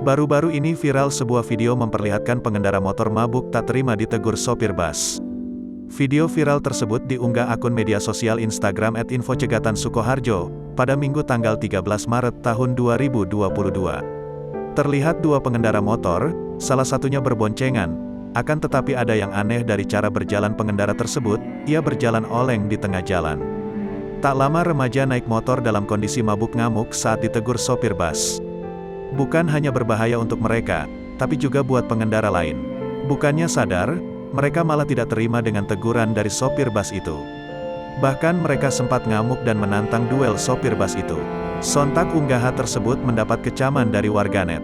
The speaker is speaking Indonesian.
Baru-baru ini viral sebuah video memperlihatkan pengendara motor mabuk tak terima ditegur sopir bus. Video viral tersebut diunggah akun media sosial Instagram @infocegatan_sukoharjo, pada Minggu tanggal 13 Maret tahun 2022. Terlihat dua pengendara motor, salah satunya berboncengan, akan tetapi ada yang aneh dari cara berjalan pengendara tersebut, ia berjalan oleng di tengah jalan. Tak lama remaja naik motor dalam kondisi mabuk ngamuk saat ditegur sopir bus. Bukan hanya berbahaya untuk mereka, tapi juga buat pengendara lain. Bukannya sadar, mereka malah tidak terima dengan teguran dari sopir bus itu. Bahkan mereka sempat ngamuk dan menantang duel sopir bus itu. Sontak unggahan tersebut mendapat kecaman dari warganet.